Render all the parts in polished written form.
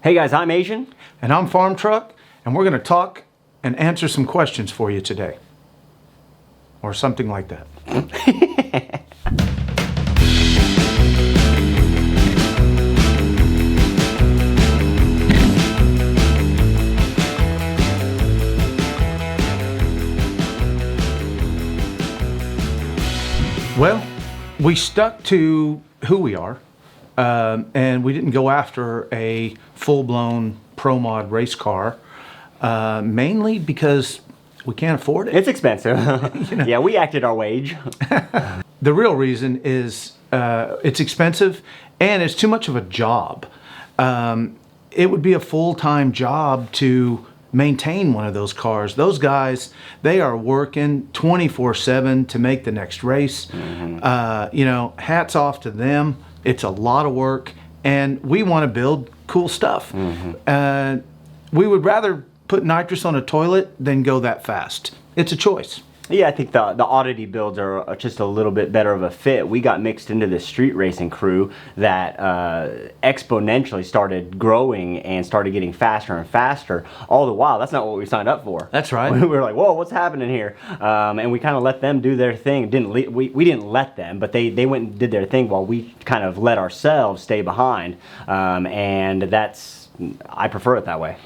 Hey guys, I'm Asian. And I'm Farm Truck, and we're going to talk and answer some questions for you today. Or something like that. Well, we stuck to who we are, and we didn't go after a full-blown Pro Mod race car, mainly because we can't afford it. It's expensive. Yeah, we acted our wage. The real reason is it's expensive and it's too much of a job. It would be a full-time job to maintain one of those cars. Those guys, they are working 24/7 to make the next race. You know, hats off to them. It's a lot of work, and we want to build cool stuff. We would rather put nitrous on a toilet than go that fast. It's a choice. Yeah, I think the oddity builds are just a little bit better of a fit. We got mixed into this street racing crew that exponentially started growing and started getting faster and faster. All the while, that's not what we signed up for. That's right. We were like, whoa, what's happening here? And we kind of let them do their thing. We didn't let them, but they went and did their thing while we kind of let ourselves stay behind. And I prefer it that way.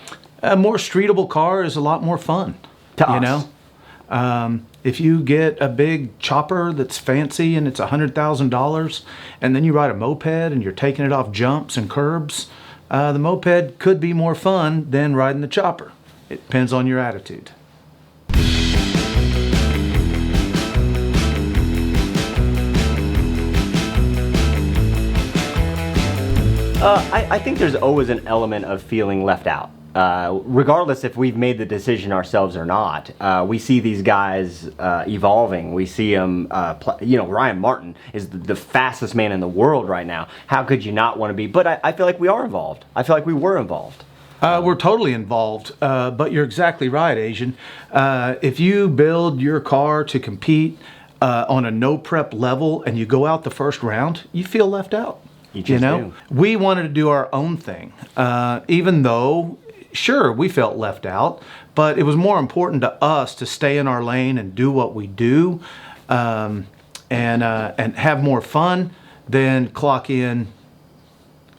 A more streetable car is a lot more fun. To us. You know? If you get a big chopper that's fancy and it's $100,000, and then you ride a moped and you're taking it off jumps and curbs, the moped could be more fun than riding the chopper. It depends on your attitude. I think there's always an element of feeling left out. Regardless if we've made the decision ourselves or not, we see these guys evolving. We see them, you know, Ryan Martin is the fastest man in the world right now. How could you not want to be? But I feel like we are involved. I feel like we were involved. We're totally involved, but you're exactly right, Asian. If you build your car to compete on a no prep level and you go out the first round, you feel left out. You know, do. We wanted to do our own thing, even though, sure, we felt left out, but it was more important to us to stay in our lane and do what we do, and have more fun than clock in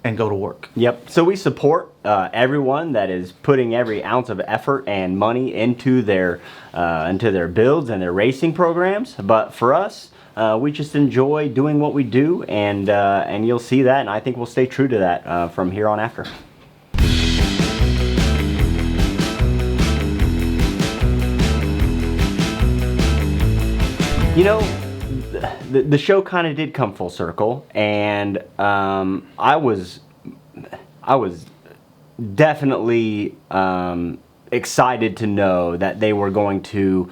and go to work. Yep. So we support everyone that is putting every ounce of effort and money into their builds and their racing programs. But for us, we just enjoy doing what we do, and you'll see that, and I think we'll stay true to that from here on after. You know, the show kind of did come full circle, and I was definitely excited to know that they were going to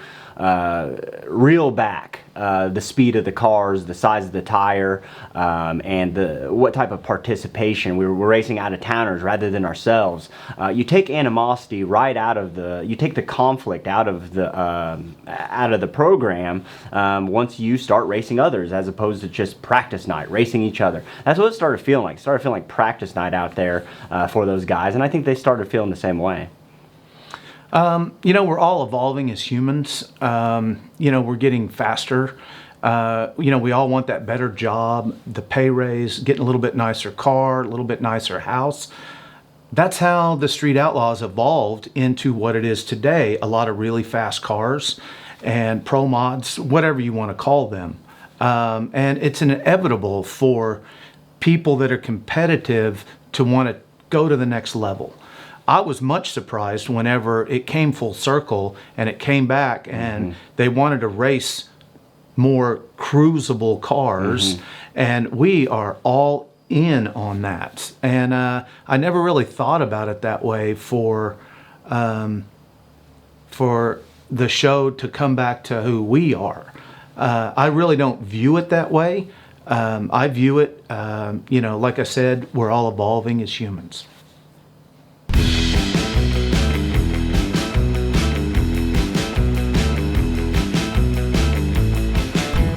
reel back the speed of the cars, the size of the tire, and what type of participation. We were racing out-of-towners rather than ourselves. You take animosity right out of you take the conflict out of the program once you start racing others, as opposed to just practice night, racing each other. That's what it started feeling like. It started feeling like practice night out there for those guys, and I think they started feeling the same way. You know, we're all evolving as humans. You know, we're getting faster. You know, we all want that better job, the pay raise, getting a little bit nicer car, a little bit nicer house. That's how the Street Outlaws evolved into what it is today. A lot of really fast cars and pro mods, whatever you want to call them. And it's inevitable for people that are competitive to want to go to the next level. I was much surprised whenever it came full circle and it came back and they wanted to race more cruisable cars, and we are all in on that. And I never really thought about it that way for the show to come back to who we are. I really don't view it that way. I view it, you know, like I said, we're all evolving as humans.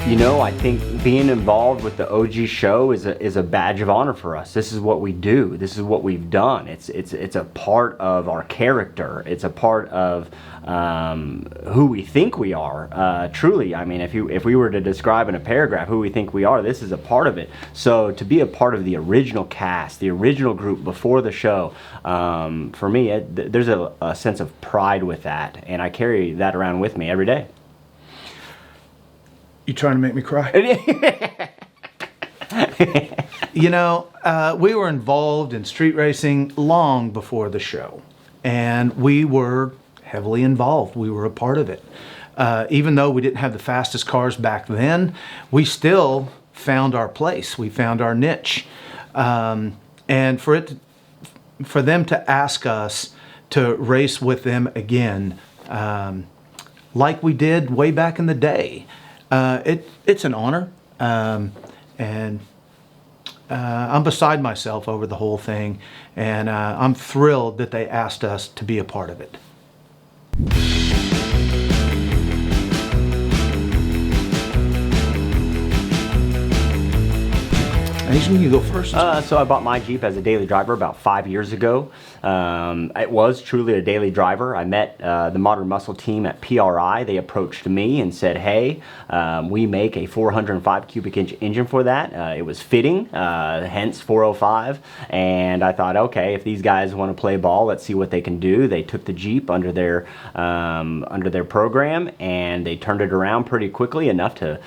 You know, I think being involved with the OG show is a badge of honor for us. This is what we do. This is what we've done. It's a part of our character. It's a part of who we think we are. Truly, I mean, if we were to describe in a paragraph who we think we are, this is a part of it. So to be a part of the original cast, the original group before the show, for me, there's a sense of pride with that, and I carry that around with me every day. You trying to make me cry? You know, we were involved in street racing long before the show, and we were heavily involved. We were a part of it. Even though we didn't have the fastest cars back then, we still found our place. We found our niche. And for them to ask us to race with them again, like we did way back in the day, it's an honor, and I'm beside myself over the whole thing, and I'm thrilled that they asked us to be a part of it. Asian, you go first. So I bought my Jeep as a daily driver about 5 years ago. It was truly a daily driver. I met the Modern Muscle team at PRI. They approached me and said, hey, we make a 405 cubic inch engine for that. It was fitting, hence 405. And I thought, okay, if these guys want to play ball, let's see what they can do. They took the Jeep under their program, and they turned it around pretty quickly, enough to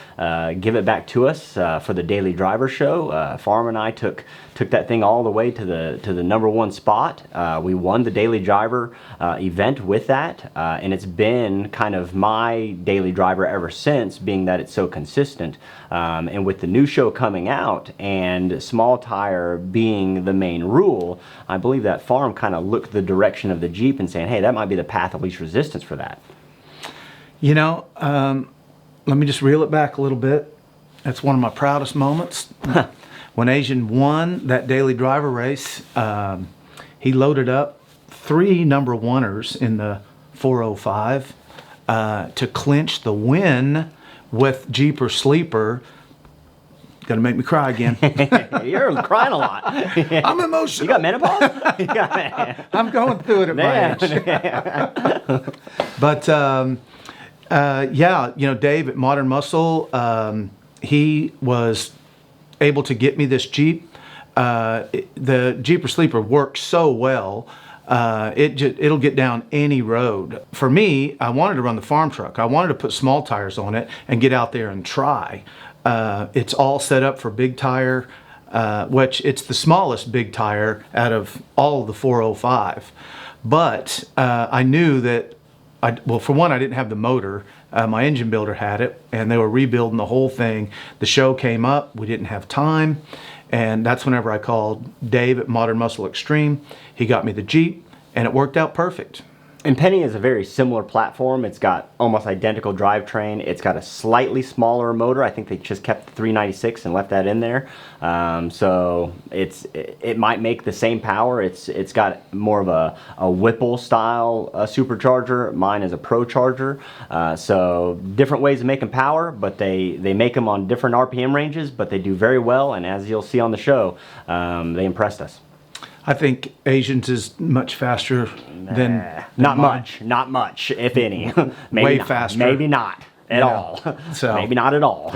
give it back to us for the daily driver show. Farm and I took that thing all the way to the #1 spot. We won the daily driver event with that, and it's been kind of my daily driver ever since, being that it's so consistent. And with the new show coming out and small tire being the main rule, I believe that Farm kind of looked the direction of the Jeep and saying, hey, that might be the path of least resistance for that. You know, let me just reel it back a little bit. That's one of my proudest moments. When Asian won that daily driver race, he loaded up 3 #1ers in the 405 to clinch the win with Jeeper Sleeper. Gonna make me cry again. You're crying a lot. I'm emotional. You got menopause? I'm going through it at my age. But yeah, you know, Dave at Modern Muscle, he was able to get me this Jeep. The Jeeper Sleeper works so well. It'll get down any road. For me, I wanted to run the farm truck. I wanted to put small tires on it and get out there and try. It's all set up for big tire, which it's the smallest big tire out of all of the 405. But I knew that, well, for one, I didn't have the motor. My engine builder had it, and they were rebuilding the whole thing. The show came up. We didn't have time, and that's whenever I called Dave at Modern Muscle Extreme. He got me the Jeep, and it worked out perfect. And Penny is a very similar platform. It's got almost identical drivetrain. It's got a slightly smaller motor. I think they just kept the 396 and left that in there. So it might make the same power. It's got more of a Whipple style supercharger. Mine is a Pro charger. So different ways of making power, but they make them on different RPM ranges, but they do very well. And as you'll see on the show, they impressed us. I think Asians is much faster than not mine. not much, if any. Maybe Way not, faster. Maybe not at all. So, maybe not at all.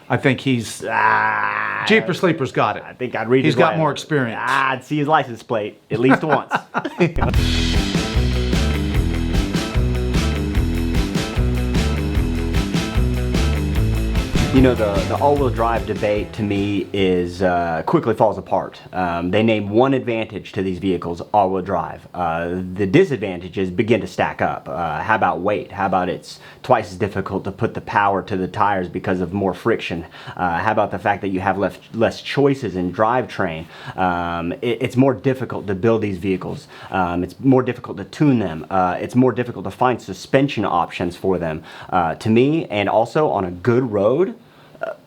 I think he's Jeeper Sleeper's got it. I think I'd read. He's got more experience. I'd see his license plate at least once. You know, the all-wheel drive debate to me is quickly falls apart. They name one advantage to these vehicles, all-wheel drive. The disadvantages begin to stack up. How about weight? How about it's twice as difficult to put the power to the tires because of more friction? How about the fact that you have less choices in drivetrain? It's more difficult to build these vehicles. It's more difficult to tune them. It's more difficult to find suspension options for them. To me, and also on a good road,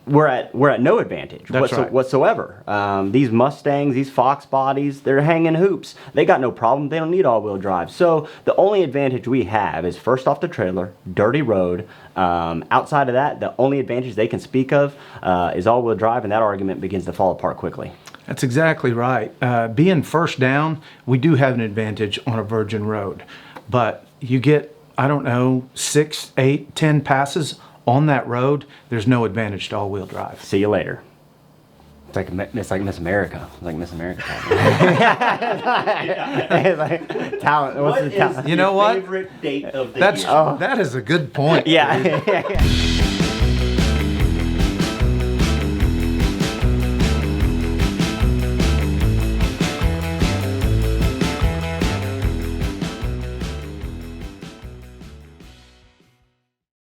we're at no advantage That's right. whatsoever. These Mustangs, these Fox bodies, they're hanging hoops. They got no problem. They don't need all-wheel drive. So the only advantage we have is first off the trailer, dirty road. Outside of that, the only advantage they can speak of is all-wheel drive, and that argument begins to fall apart quickly. That's exactly right. Being first down, we do have an advantage on a virgin road. But you get, I don't know, 6, 8, 10 passes on that road, there's no advantage to all-wheel drive. See you later. It's like Miss America. It's like Miss America. It's like talent. What's the talent? You know what? Favorite date of the That's year? that is a good point. Yeah.